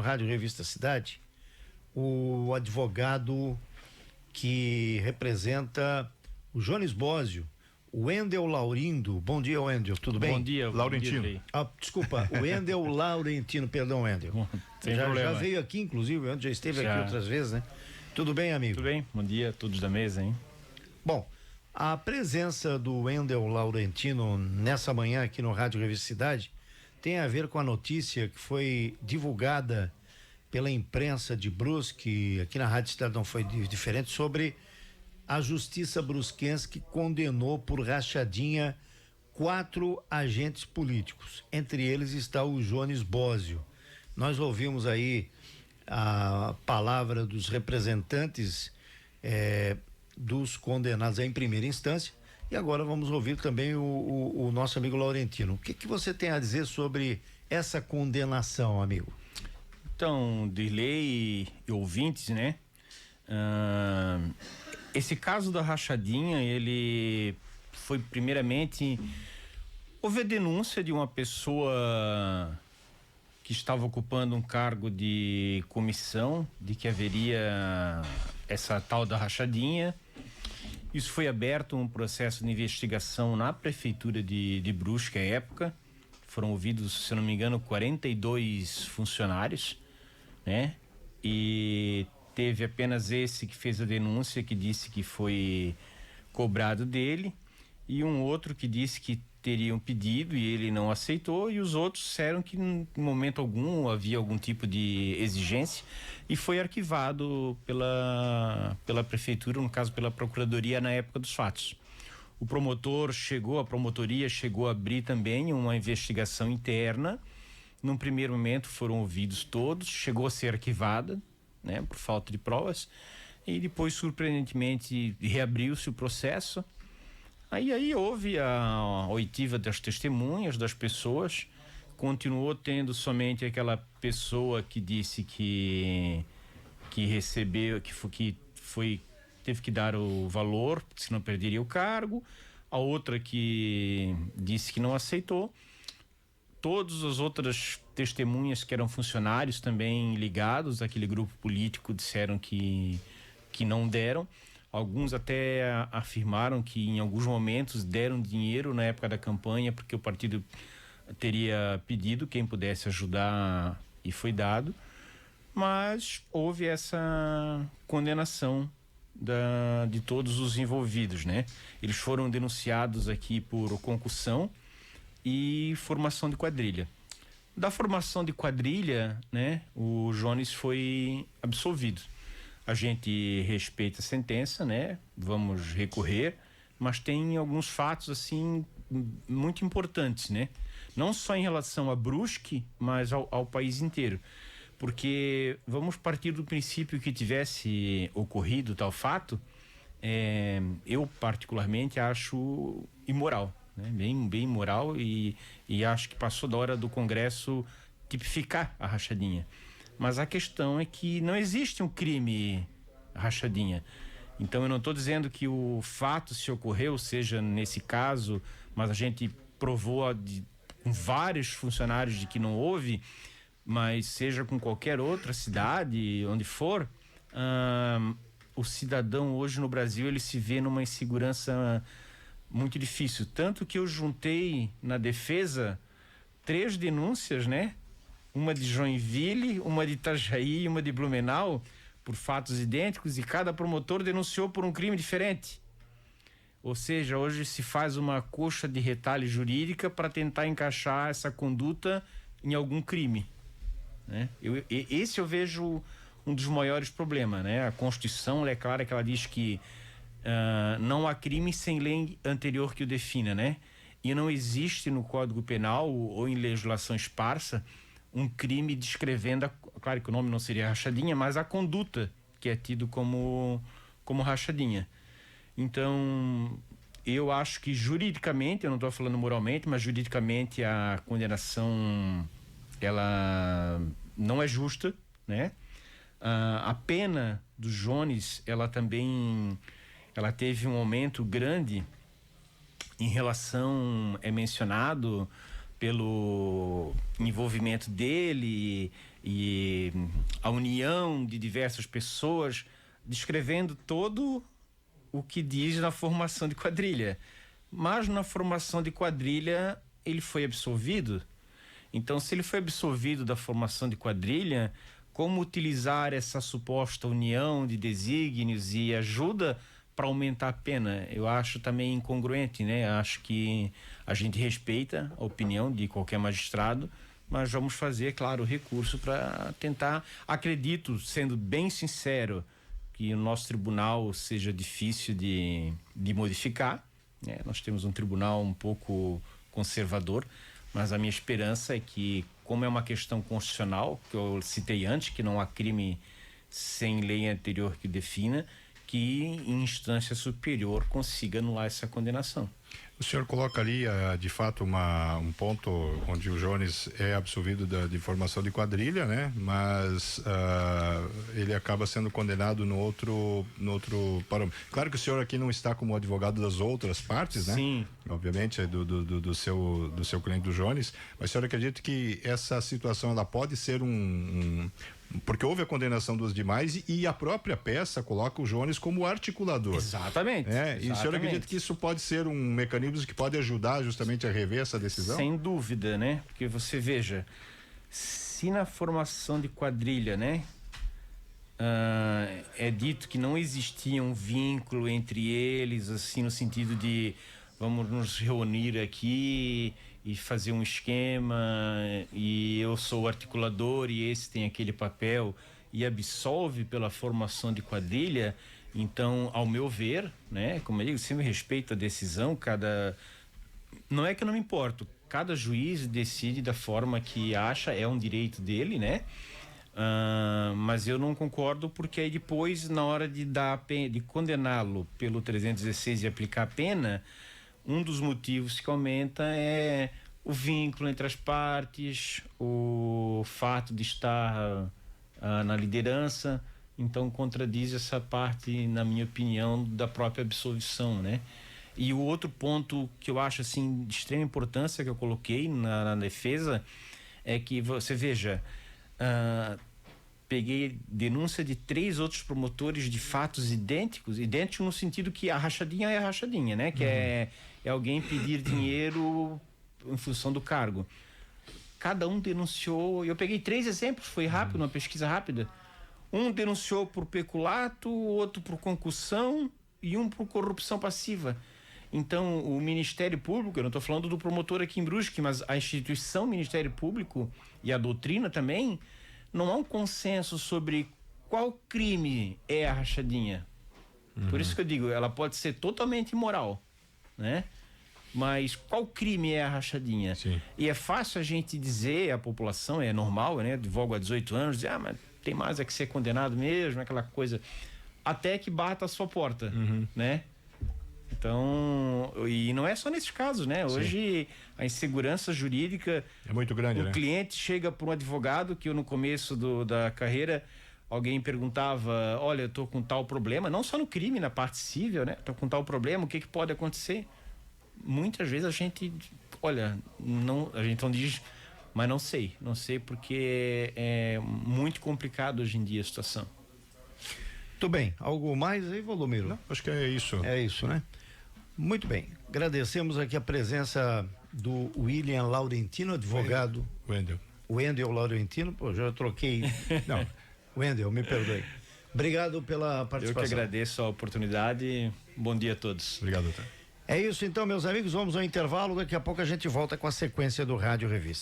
Rádio Revista Cidade o advogado que representa o Jones Bósio, o Wendel Laurindo. Bom dia, Wendel, tudo bem? Bom dia, Laurentino. Desculpa, o Wendel Laurentino, perdão, Wendel. Já veio aqui, inclusive, o Wendel já esteve aqui outras vezes, né? Tudo bem, amigo? Tudo bem, bom dia a todos da mesa, hein? Bom, a presença do Wendel Laurentino nessa manhã aqui no Rádio Revista Cidade tem a ver com a notícia que foi divulgada pela imprensa de Brusque, aqui na Rádio Cidade não foi diferente, sobre a Justiça brusquense que condenou por rachadinha 4 agentes políticos. Entre eles está o Jones Bósio. Nós ouvimos aí a palavra dos representantes dos condenados em primeira instância e agora vamos ouvir também o nosso amigo Laurentino. O que você tem a dizer sobre essa condenação, amigo? Então, Dirley e ouvintes, né? Esse caso da rachadinha, ele foi primeiramente, houve a denúncia de uma pessoa que estava ocupando um cargo de comissão, de que haveria essa tal da rachadinha. Isso foi aberto um processo de investigação na prefeitura de Brusque à época. Foram ouvidos, se não me engano, 42 funcionários, né? E teve apenas esse que fez a denúncia, que disse que foi cobrado dele, e um outro que disse que teriam pedido e ele não aceitou, e os outros disseram que em momento algum havia algum tipo de exigência, e foi arquivado pela prefeitura, no caso pela procuradoria na época dos fatos. A promotoria chegou a abrir também uma investigação interna. Num primeiro momento foram ouvidos todos, chegou a ser arquivada, né, por falta de provas, e depois surpreendentemente reabriu-se o processo. Aí houve a oitiva das testemunhas, das pessoas. Continuou tendo somente aquela pessoa que disse que recebeu, teve que dar o valor, porque senão perderia o cargo. A outra que disse que não aceitou. Todas as outras testemunhas que eram funcionários também ligados àquele grupo político disseram que não deram. Alguns até afirmaram que em alguns momentos deram dinheiro na época da campanha porque o partido teria pedido quem pudesse ajudar e foi dado. Mas houve essa condenação de todos os envolvidos, né? Eles foram denunciados aqui por concussão e formação de quadrilha. Da formação de quadrilha, né, o Jones foi absolvido. A gente respeita a sentença, né? Vamos recorrer, mas tem alguns fatos assim muito importantes, né? Não só em relação a Brusque, mas ao país inteiro. Porque vamos partir do princípio que tivesse ocorrido tal fato, eu particularmente acho imoral, né? Bem imoral, e acho que passou da hora do Congresso tipificar a rachadinha. Mas a questão é que não existe um crime rachadinha. Então eu não estou dizendo que o fato se ocorreu, seja nesse caso, mas a gente provou com vários funcionários de que não houve, mas seja com qualquer outra cidade, onde for, o cidadão hoje no Brasil, ele se vê numa insegurança muito difícil. Tanto que eu juntei na defesa 3 denúncias, né? Uma de Joinville, uma de Itajaí e uma de Blumenau, por fatos idênticos, e cada promotor denunciou por um crime diferente. Ou seja, hoje se faz uma coxa de retalho jurídica para tentar encaixar essa conduta em algum crime, né? Esse eu vejo um dos maiores problemas, né? A Constituição, é clara que ela diz que não há crime sem lei anterior que o defina, né? E não existe no Código Penal ou em legislação esparsa um crime descrevendo, claro que o nome não seria rachadinha, mas a conduta que é tido como rachadinha. Então, eu acho que juridicamente, eu não estou falando moralmente, mas juridicamente a condenação, ela não é justa, né? A pena do Jones, ela teve um aumento grande em relação, é mencionado pelo envolvimento dele e a união de diversas pessoas, descrevendo todo o que diz na formação de quadrilha. Mas na formação de quadrilha ele foi absolvido. Então, se ele foi absolvido da formação de quadrilha, como utilizar essa suposta união de desígnios e ajuda para aumentar a pena? Eu acho também incongruente, né? Acho que a gente respeita a opinião de qualquer magistrado, mas vamos fazer, claro, recurso para tentar. Acredito, sendo bem sincero, que o nosso tribunal seja difícil de modificar, né? Nós temos um tribunal um pouco conservador, mas a minha esperança é que, como é uma questão constitucional, que eu citei antes, que não há crime sem lei anterior que defina, que em instância superior consiga anular essa condenação. O senhor coloca ali, de fato, um ponto onde o Jones é absolvido de formação de quadrilha, né? Mas ele acaba sendo condenado no outro parâmetro. Claro que o senhor aqui não está como advogado das outras partes, né? Sim. Obviamente, do seu cliente do Jones, mas o senhor acredita que essa situação ela pode ser porque houve a condenação dos demais e a própria peça coloca o Jones como articulador. Exatamente. E o senhor acredita que isso pode ser um mecanismo que pode ajudar justamente a rever essa decisão? Sem dúvida, né? Porque você veja, se na formação de quadrilha, né, é dito que não existia um vínculo entre eles, assim, no sentido de vamos nos reunir aqui e fazer um esquema, e eu sou o articulador e esse tem aquele papel, e absolve pela formação de quadrilha. Então, ao meu ver, né, como eu digo, sempre respeito a decisão, não é que eu não me importo, cada juiz decide da forma que acha, é um direito dele, né? Mas eu não concordo, porque aí depois, na hora de de condená-lo pelo 316 e aplicar a pena, um dos motivos que aumenta é o vínculo entre as partes, o fato de estar na liderança. Então contradiz essa parte, na minha opinião, da própria absolvição, né? E o outro ponto que eu acho assim de extrema importância que eu coloquei na defesa é que você veja, peguei denúncia de 3 outros promotores de fatos idênticos no sentido que a rachadinha é a rachadinha, né? Que é alguém pedir dinheiro em função do cargo. Cada um denunciou, eu peguei 3 exemplos, foi rápido, uma pesquisa rápida. Um denunciou por peculato, outro por concussão e um por corrupção passiva. Então, o Ministério Público, eu não estou falando do promotor aqui em Brusque, mas a instituição Ministério Público e a doutrina também, não há um consenso sobre qual crime é a rachadinha. Por isso que eu digo, ela pode ser totalmente imoral, né? Mas qual crime é a rachadinha? Sim. E é fácil a gente dizer, a população, é normal, né? Advogo há 18 anos, dizer, mas tem mais é que ser condenado mesmo, aquela coisa, até que bata a sua porta, né? Então, e não é só nesses casos, né? Hoje a insegurança jurídica é muito grande, o né? cliente chega para um advogado que eu no começo da carreira, alguém perguntava, olha, eu tô com tal problema, não só no crime, na parte civil, né? Tô com tal problema, o que pode acontecer? Muitas vezes a gente, olha, a gente não diz, mas não sei porque é muito complicado hoje em dia a situação. Muito bem, algo mais aí, Valdomiro? Não, acho que é isso. É isso, né? Muito bem, agradecemos aqui a presença do William Laurentino, advogado. Wendel Laurentino, pô, já troquei. Não, Wendel, me perdoe. Obrigado pela participação. Eu que agradeço a oportunidade. Bom dia a todos. Obrigado, doutor. É isso então, meus amigos, vamos ao intervalo, daqui a pouco a gente volta com a sequência do Rádio Revista.